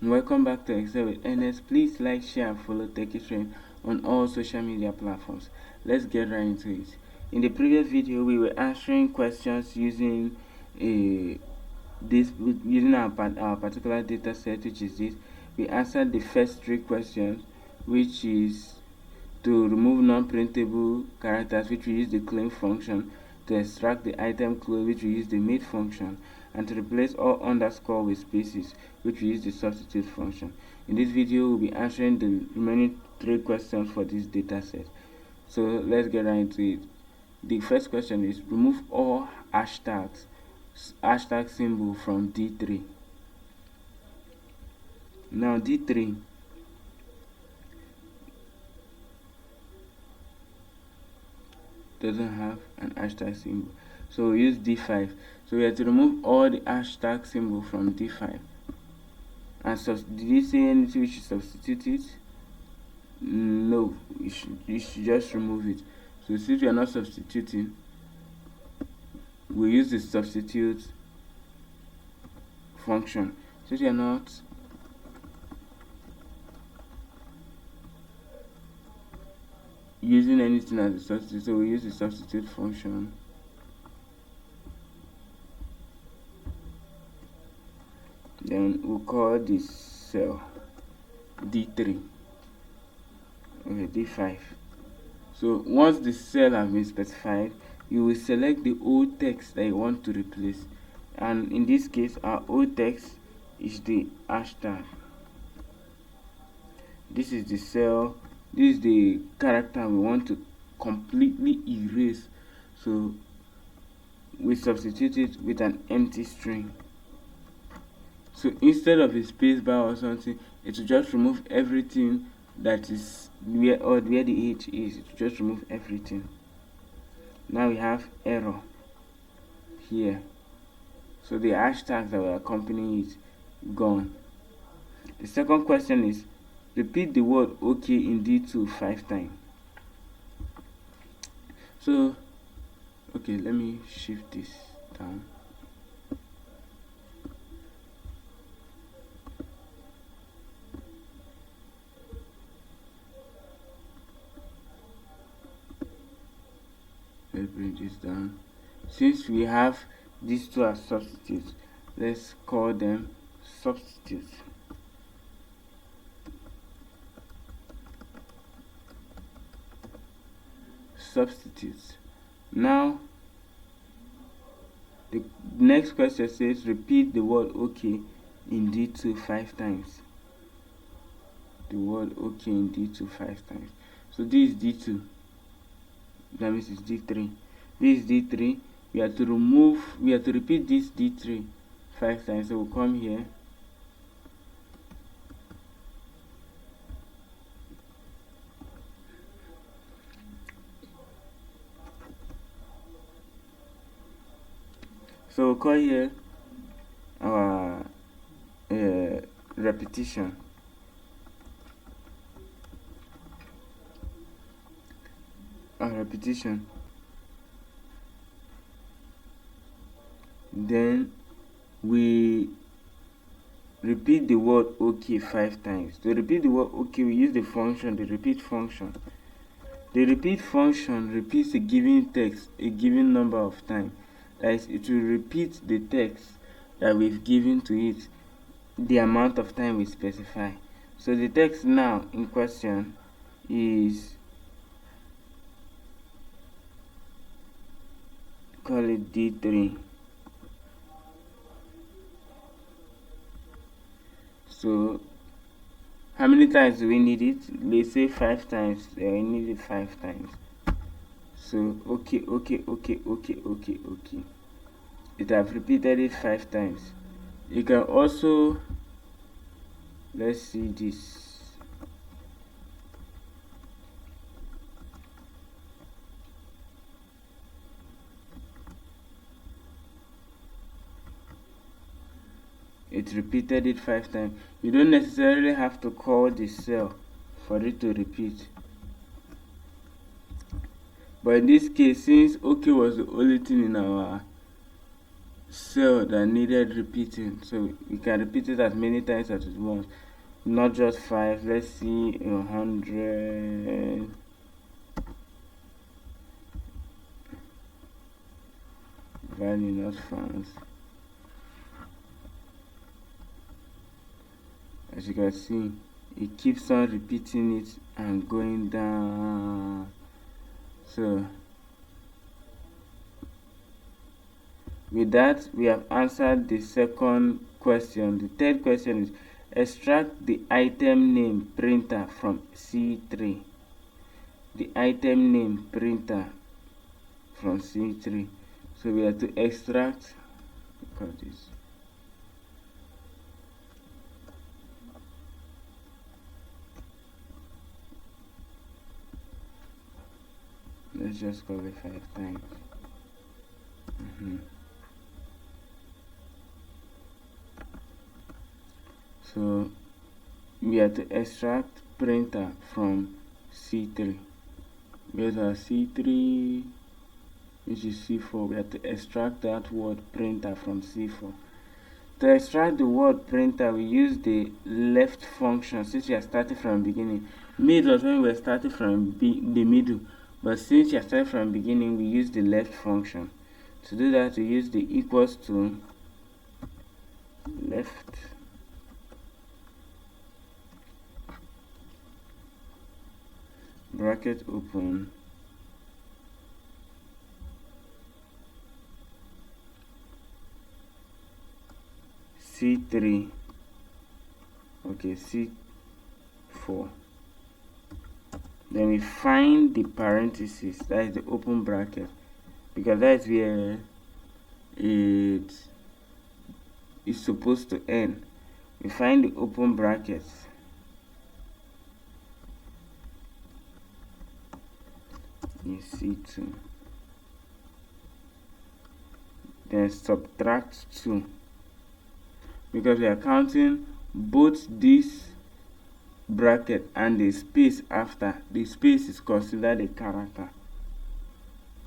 Welcome back to Excel with Ernest. Please like, share, and follow TechieTrend on all social media platforms. Let's get right into it. In the previous video, we were answering questions using our particular data set, which is this. We answered the first three questions, which is to remove non-printable characters, which we use the clean function, to extract the item code, which we use the made function, and to replace all underscore with spaces, which we use the substitute function. In this video, we'll be answering the remaining three questions for this data set. So let's get right into it. The first question is remove all hashtag symbol from D3. Now D3 doesn't have an hashtag symbol, so we use D5. So we have to remove all the hashtag symbol from D5. And did you say anything we should substitute it? No, you should just remove it. So since we are not substituting, we use the substitute function. Since we are not using anything as a substitute, so we use the substitute function. Then we'll call this cell D3. Okay, D5. So once the cell has been specified, you will select the old text that you want to replace, and in this case our old text is the hashtag. This is the cell, this is the character we want to completely erase, so we substitute it with an empty string. So instead of a space bar or something, it will just remove everything that is where the H is. It will just remove everything. Now we have error here, so the hashtags that will accompany it gone. The second question is repeat the word OK in D2 5 times. So okay, let me shift this down. Let's bring this down. Since we have these two as substitutes, let's call them substitutes. Substitutes. Now the next question says repeat the word OK in D2 5 times. The word OK in D2 5 times. So this is D2. That means it's D3. This is D3. We have to repeat this D3 5 times. So we'll come here. So we'll call here our repetition. Then we repeat the word OK 5 times. To repeat the word OK, we use the function, the repeat function. The repeat function repeats a given text a given number of times. That is, it will repeat the text that we've given to it the amount of time we specify. So the text now in question is, call it D3. So how many times do we need it? Let's say 5 times. We need it 5 times. So OK. It have repeated it 5 times. You can also, let's see this. It repeated it 5 times. You don't necessarily have to call the cell for it to repeat. But in this case, since OK was the only thing in our cell that needed repeating, so we can repeat it as many times as it wants, not just 5. Let's see, 100. Value not found. As you can see, it keeps on repeating it and going down. So with that, we have answered the second question. The third question is extract the item name printer from C3. The item name printer from C3. So we have to extract, look at this. Let's just call it 5 times. So we have to extract printer from C3. Where's our C3? Which is C4. We have to extract that word printer from C4. To extract the word printer, we use the left function. Since we are starting from the beginning, mid was when we were starting from the middle, but since we are starting from the beginning, we use the left function. To do that, we use the equals to left bracket open C3, okay, C4. Then we find the parenthesis, that is the open bracket, because that's where it is supposed to end. We find the open brackets. In C2. Then subtract 2. Because we are counting both this bracket and the space after. The space is considered a character.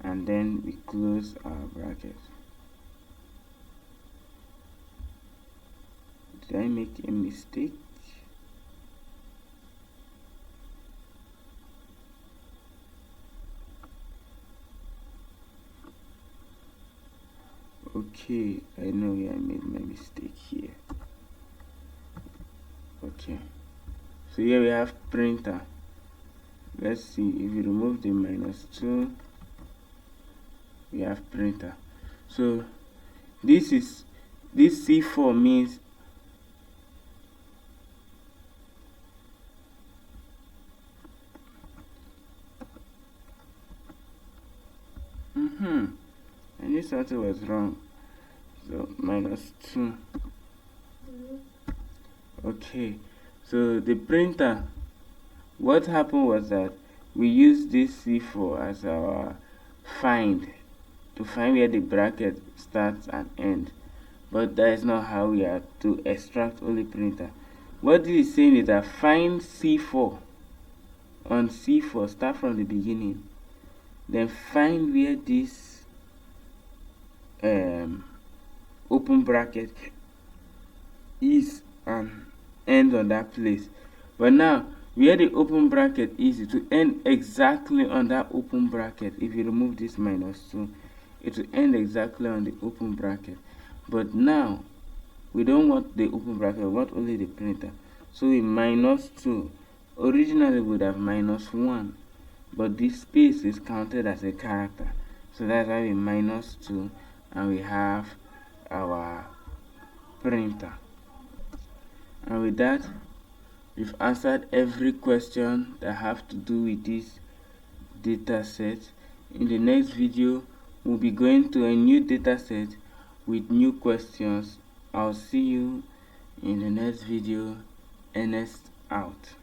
And then we close our bracket. Did I make a mistake? Okay, I know I made my mistake here. Okay, so here we have printer. Let's see, if we remove the -2, we have printer. So this C4 means I knew something was wrong. So -2. Okay, so the printer, what happened was that we used this C4 as our find, to find where the bracket starts and ends. But that is not how we are to extract only printer. What this is saying is that find C4 on C4, start from the beginning, then find where this open bracket is and end on that place. But now where the open bracket is, to end exactly on that open bracket. If you remove this -2, it will end exactly on the open bracket. But now we don't want the open bracket, we want only the printer. So we -2. Originally we would have -1, but this space is counted as a character. So that's why we -2, and we have our printer. And with that, we've answered every question that have to do with this data set. In the next video, we'll be going to a new data set with new questions. I'll see you in the next video. Ernest out.